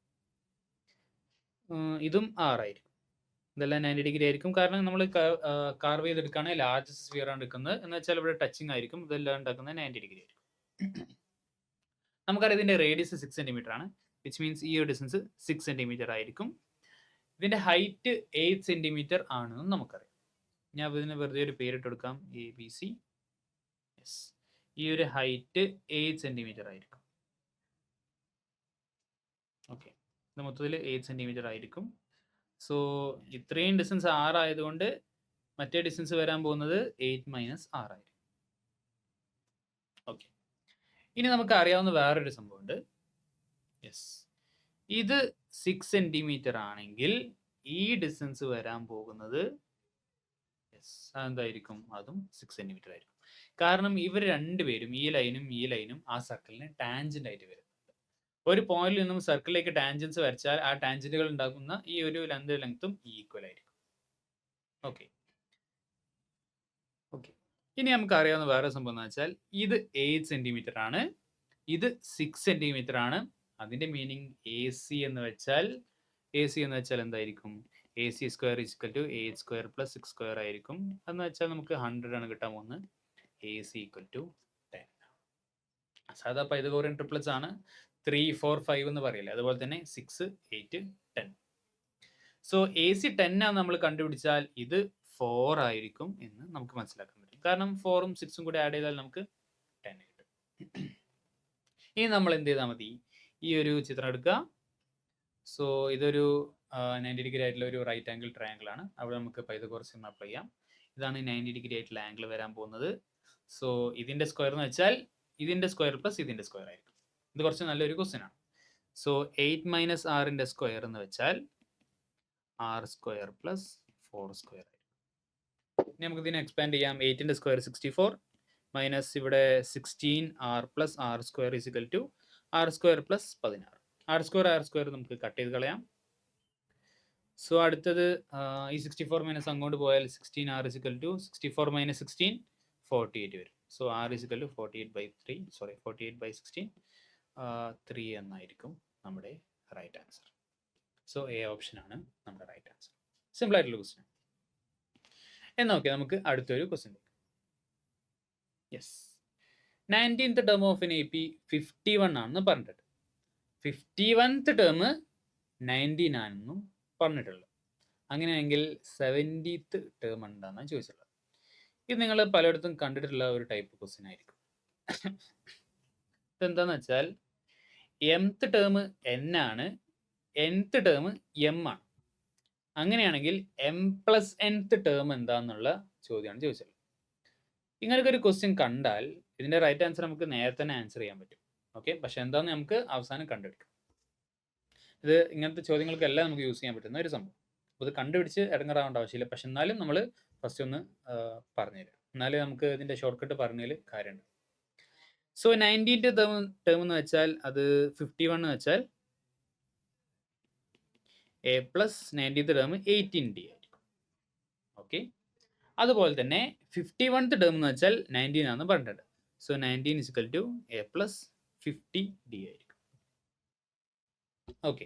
ഇതും 6 ആയിരിക്കും. ഇതെല്ലാം 90 ഡിഗ്രി ആയിരിക്കും. കാരണം നമ്മൾ കാർവ് ചെയ്തെടുക്കുകയാണെങ്കിൽ ലാർജസ്റ്റ് സ്ഫിയർ ആണ് എടുക്കുന്നത്. എന്ന് വെച്ചാൽ ഇവിടെ ടച്ചിങ് ആയിരിക്കും. ഇതെല്ലാം ഉണ്ടാക്കുന്നത് 90 ഡിഗ്രി ആയിരിക്കും. നമുക്കറിയാം ഇതിൻ്റെ റേഡിയസ് 6 cm ആണ്. വിച്ച് മീൻസ് ഈ ഒരു ഡിസ്റ്റൻസ് 6 cm ആയിരിക്കും. ഇതിന്റെ ഹൈറ്റ് 8 സെന്റിമീറ്റർ ആണെന്ന് നമുക്കറിയാം. ഞാൻ ഇതിന് വെറുതെ ഒരു പേരിട്ട് കൊടുക്കാം, ABC. യെസ്, ഈ ഒരു ഹൈറ്റ് 8 സെന്റിമീറ്റർ ആയിരിക്കും. ഓക്കെ, ഇത് മൊത്തത്തിൽ 8 സെന്റിമീറ്റർ ആയിരിക്കും. സോ ഇത്രയും ഡിസ്റ്റൻസ് 6 ആയതുകൊണ്ട് മറ്റേ ഡിസ്റ്റൻസ് വരാൻ പോകുന്നത് 8 മൈനസ് 6 ആയിരിക്കും. ഓക്കെ, ഇനി നമുക്ക് അറിയാവുന്ന വേറൊരു സംഭവമുണ്ട്. യെസ്, ഇത് 6 സെന്റിമീറ്റർ ആണെങ്കിൽ ഈ ഡിസ്റ്റൻസ് വരാൻ പോകുന്നത് എന്തായിരിക്കും? അതും 6 സെന്റിമീറ്റർ ആയിരിക്കും. കാരണം ഇവർ രണ്ടുപേരും, ഈ ലൈനും ആ സർക്കിളിന് ടാൻജന്റ് ആയിട്ട് വരുന്നുണ്ട്. ഒരു പോയിന്റിൽ നിന്നും സർക്കിളിലേക്ക് ടാൻജൻസ് വരച്ചാൽ ആ ടാൻജന്റുകൾ ഉണ്ടാക്കുന്ന ഈ ഒരു ലെങ്ത്തും ഈക്വൽ ആയിരിക്കും. ഓക്കെ, ഇനി നമുക്ക് അറിയാവുന്ന വേറെ സംഭവം എന്ന് വെച്ചാൽ ഇത് 8 സെന്റിമീറ്റർ ആണ്, ഇത് 6 സെന്റിമീറ്റർ ആണ്. അതിന്റെ മീനിങ് AC എന്ന് വെച്ചാൽ എന്തായിരിക്കും? AC square equal to 8 square plus 6 square ആയിരിക്കും. എന്ന് വെച്ചാൽ നമുക്ക് 100 ആണ് കിട്ടാൻ പോകുന്നത്. AC equal to 10. സാധാ പൈതഗോറിയൻ ട്രിപ്ലറ്റ്സ് ആണ്. 3, 4, 5 എന്ന് പറയില്ലേ, അതുപോലെ തന്നെ 6, 8, 10. സോ AC 10 ആണ് നമ്മൾ കണ്ടുപിടിച്ചാൽ ഇത് 4 ആയിരിക്കും എന്ന് നമുക്ക് മനസ്സിലാക്കാൻ പറ്റും. കാരണം 4ഉം 6ഉം കൂടി ആഡ് ചെയ്താൽ നമുക്ക് 10 കിട്ടും. ഇനി നമ്മൾ എന്ത് ചെയ്താൽ മതി? ഈ ഒരു ചിത്രം എടുക്കുക. സോ ഇതൊരു 90 ഡിഗ്രി ആയിട്ടുള്ള ഒരു റൈറ്റ് ആംഗിൾ ട്രയാങ്കിൾ ആണ്. അവിടെ നമുക്ക് പൈതഗോറസ് തിയറം അപ്ലൈ ചെയ്യാം. ഇതാണ് 90 ഡിഗ്രി ആയിട്ടുള്ള ആംഗിൾ വരാൻ പോകുന്നത്. സോ ഇതിന്റെ സ്ക്വയർ എന്ന് വെച്ചാൽ ഇതിന്റെ സ്ക്വയർ പ്ലസ് ഇതിന്റെ സ്ക്വയർ ആയിരിക്കും. ഇത് കുറച്ച് നല്ലൊരു ക്വസ്റ്റ്യൻ ആണ്. സോ 8 മൈനസ് 6ന്റെ സ്ക്വയർ എന്ന് വെച്ചാൽ R സ്ക്വയർ പ്ലസ് 4 സ്ക്വയർ ആയിരിക്കും. ഇനി നമുക്ക് ഇതിനെ എക്സ്പാൻഡ് ചെയ്യാം. 8ന്റെ സ്ക്വയർ 64 മൈനസ് ഇവിടെ 16 R plus R square is equal to R square plus 16. R square നമുക്ക് കട്ട് ചെയ്ത് കളയാം. സോ അടുത്തത് ഈ 64 മൈനസ് അങ്ങോട്ട് പോയാൽ 16 R is equal to 64 minus 16 48 വരും. So R is equal to 48/16 3 എന്നായിരിക്കും നമ്മുടെ right answer. So A option ആണ് നമ്മുടെ റൈറ്റ് ആൻസർ. സിമ്പിൾ ആയിട്ടുള്ള ക്വസ്റ്റ്യൻ. എന്നാ ഓക്കെ, നമുക്ക് അടുത്തൊരു question. Yes, 19th term of an AP 51 ആണെന്ന് പറഞ്ഞിട്ടുണ്ട്. 51th ടേം 19 ആണെന്നും പറഞ്ഞിട്ടുള്ളത്. അങ്ങനെയാണെങ്കിൽ 70th ടേം എന്താണെന്നാണ് ചോദിച്ചിട്ടുള്ളത്. ഇത് നിങ്ങൾ പലയിടത്തും കണ്ടിട്ടുള്ള ഒരു ടൈപ്പ് ക്വസ്റ്റ്യൻ ആയിരിക്കും. ഇതെന്താന്ന് വെച്ചാൽ mth ടേം n ആണ്, nth ടേം m ആണ്. അങ്ങനെയാണെങ്കിൽ m പ്ലസ് nth ടേം എന്താന്നുള്ള ചോദ്യമാണ് ചോദിച്ചത്. ഇങ്ങനൊക്കെ ഒരു ക്വസ്റ്റ്യൻ കണ്ടാൽ ഇതിന്റെ റൈറ്റ് ആൻസർ നമുക്ക് നേരത്തെ തന്നെ ആൻസർ ചെയ്യാൻ പറ്റും. ഓക്കെ, പക്ഷെ എന്താന്ന് നമുക്ക് അവസാനം കണ്ടുപിടിക്കാം. ഇത് ഇങ്ങനത്തെ ചോദ്യങ്ങൾക്കെല്ലാം നമുക്ക് യൂസ് ചെയ്യാൻ പറ്റുന്ന ഒരു സംഭവം. അപ്പോൾ ഇത് കണ്ടുപിടിച്ച് ഇടങ്ങാറാവേണ്ട ആവശ്യമില്ല. പക്ഷെ എന്നാലും നമ്മൾ ഫസ്റ്റ് ഒന്ന് പറഞ്ഞുതരാം, എന്നാലേ നമുക്ക് ഇതിന്റെ ഷോർട്ട് കട്ട് പറഞ്ഞതിൽ കാര്യമുണ്ട്. സോ 19th ടേം എന്ന് വെച്ചാൽ അത് 51 എന്ന് വെച്ചാൽ A plus 90th term 18D ആയിരിക്കും. ഓക്കെ, അതുപോലെ തന്നെ 51th ടേം എന്ന് വെച്ചാൽ 19 ആണെന്ന് പറഞ്ഞിട്ടുണ്ട്. So 19 is equal to A plus 50D ആയിരിക്കും. ഓക്കെ,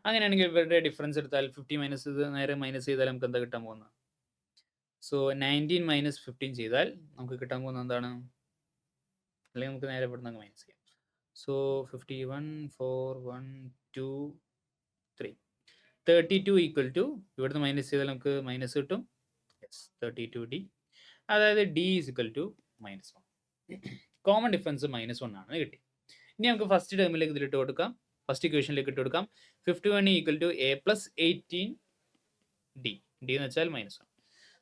അങ്ങനെയാണെങ്കിൽ ഇവരുടെ ഡിഫറൻസ് എടുത്താൽ 50 മൈനസ് ഇത് നേരെ മൈനസ് ചെയ്താൽ നമുക്ക് എന്താ കിട്ടാൻ പോകുന്നത്? സോ 19 മൈനസ് 15 ചെയ്താൽ നമുക്ക് കിട്ടാൻ പോകുന്നത് എന്താണ്? അല്ലെങ്കിൽ നമുക്ക് നേരെ ഇവിടെ നിന്ന് മൈനസ് ചെയ്യാം. സോ 51 4 1 2 3 32 ഈക്വൽ ടു ഇവിടുന്ന് മൈനസ് ചെയ്താൽ നമുക്ക് മൈനസ് കിട്ടും. 32D, അതായത് D is equal to -1. Common difference -1 ആണെന്ന് കിട്ടി. ഇനി നമുക്ക് ഫസ്റ്റ് ടേമിലേക്ക് ഇതിലിട്ട് കൊടുക്കാം, ഫസ്റ്റ് ഇക്വേഷനിലേക്ക് ഇട്ട് കൊടുക്കാം. 51 equal to A plus 18D. D എന്ന് വെച്ചാൽ -1.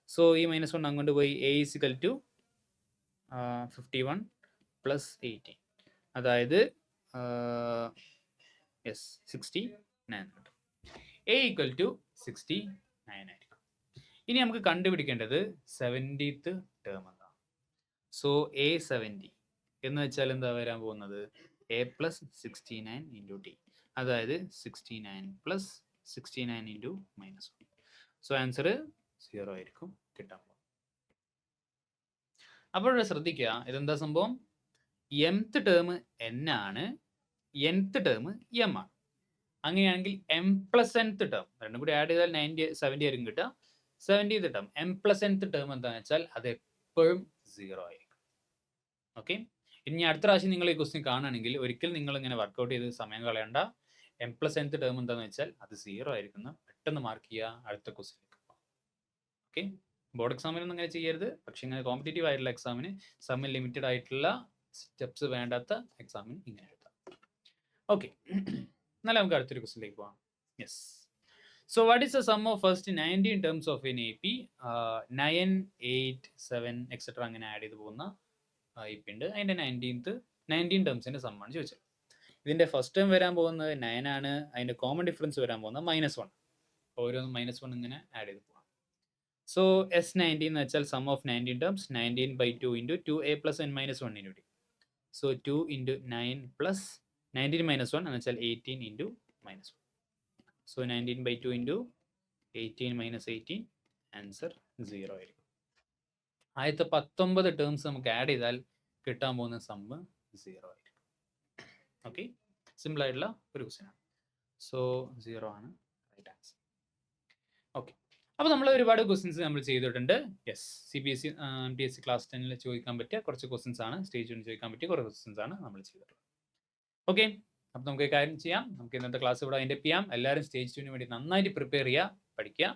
സോ ഈ -1 അങ്ങോട്ട് പോയി A is equal to 51 plus 18, അതായത് 69 കിട്ടും. A ഈക്വൽ ടു 69 ആയിരിക്കും. ഇനി നമുക്ക് കണ്ടുപിടിക്കേണ്ടത് 70th ടേം എന്താണ്. സോ A70 എന്ന് വെച്ചാൽ എന്താ വരാൻ പോകുന്നത്? A പ്ലസ് 69 ഇൻറ്റു D, അതായത് 69 പ്ലസ് 69 ഇൻറ്റു -1. സോ ആൻസർ 0 ആയിരിക്കും കിട്ടാൻ പോകുന്നത്. അപ്പോൾ ശ്രദ്ധിക്കുക, ഇതെന്താ സംഭവം? mth ടേം n ആണ്, nth ടേം m ആണ്. അങ്ങനെയാണെങ്കിൽ m പ്ലസ് nth ടേം രണ്ടും കൂടി ആഡ് ചെയ്താൽ 70 ആയിരിക്കും കിട്ടുക. 70th term m plus nth term എന്താണെന്ന് വെച്ചാൽ അത് എപ്പോഴും 0 ആയിരിക്കും. ഓക്കെ, ഇനി അടുത്ത പ്രാവശ്യം നിങ്ങൾ ഈ ക്വസ്റ്റ്യൻ കാണുകയാണെങ്കിൽ ഒരിക്കൽ നിങ്ങൾ ഇങ്ങനെ വർക്കൗട്ട് ചെയ്ത് സമയം കളയണ്ട. എം പ്ലസ് nth ടേം എന്താണെന്ന് വെച്ചാൽ അത് 0 ആയിരിക്കുന്നു. പെട്ടെന്ന് മാർക്ക് ചെയ്യുക, അടുത്ത ക്വസ്റ്റിലേക്ക് പോകാം. ഓക്കെ, ബോർഡ് എക്സാമിനൊന്നും അങ്ങനെ ചെയ്യരുത്, പക്ഷേ ഇങ്ങനെ കോമ്പറ്റേറ്റീവ് ആയിട്ടുള്ള എക്സാമിന് സമയം ലിമിറ്റഡ് ആയിട്ടുള്ള സ്റ്റെപ്സ് വേണ്ടാത്ത എക്സാമിന് ഇങ്ങനെ എഴുതാം. ഓക്കെ, എന്നാലും നമുക്ക് അടുത്തൊരു ക്വസ്റ്റിലേക്ക് പോകാം. Yes, so what is the sum of first 19 terms of an AP? 9, 8, 7 etc. അങ്ങനെ ആഡ് ചെയ്ത് പോകുന്ന AP ഉണ്ട്. അതിൻ്റെ 19 ടേംസിൻ്റെ സമ്മാണ് ചോദിച്ചത്. ഇതിൻ്റെ ഫസ്റ്റ് ടേം വരാൻ പോകുന്നത് 9 ആണ്. അതിൻ്റെ കോമൺ ഡിഫറൻസ് വരാൻ പോകുന്നത് -1. ഓരോന്നും -1 ഇങ്ങനെ ആഡ് ചെയ്ത് പോകാം. സോ S19 എന്ന് വെച്ചാൽ sum of 19 terms 19/2 into 2a + n - 1 into d. So 2 into 9 plus 19 - 1 എന്ന് വെച്ചാൽ 18 ഇൻറ്റു -1. സോ 19/2 ഇൻറ്റു 18 - 18, ആൻസർ 0 ആയിരിക്കും. ആദ്യത്തെ 19 ടേംസ് നമുക്ക് ആഡ് ചെയ്താൽ കിട്ടാൻ പോകുന്ന സമ്മ് 0 ആയിരിക്കും. ഓക്കെ, സിമ്പിൾ ആയിട്ടുള്ള ഒരു ക്വസ്റ്റ്യൻ ആണ്. സോ 0 ആണ് റൈറ്റ് ആൻസർ. ഓക്കെ, അപ്പോൾ നമ്മൾ ഒരുപാട് ക്വസ്റ്റ്യൻസ് നമ്മൾ ചെയ്തിട്ടുണ്ട്. യെസ്, CBSE MPSC ക്ലാസ് 10 ചോദിക്കാൻ പറ്റിയ കുറച്ച് ക്വസ്റ്റ്യൻസ് ആണ്, സ്റ്റേജ് 1 ചോദിക്കാൻ പറ്റിയ കുറച്ച് ക്വസ്റ്റ്യൻസ് ആണ് നമ്മൾ ചെയ്തിട്ടുള്ളത്. ഓക്കെ, അപ്പോൾ നമുക്ക് കാര്യം ചെയ്യാം. നമുക്ക് ഇന്നത്തെ ക്ലാസ് ഇവിടെ അതിൻ്റെ ചെയ്യാം. എല്ലാവരും സ്റ്റേജ് 2 വേണ്ടി നന്നായിട്ട് പ്രിപ്പയർ ചെയ്യുക, പഠിക്കുക.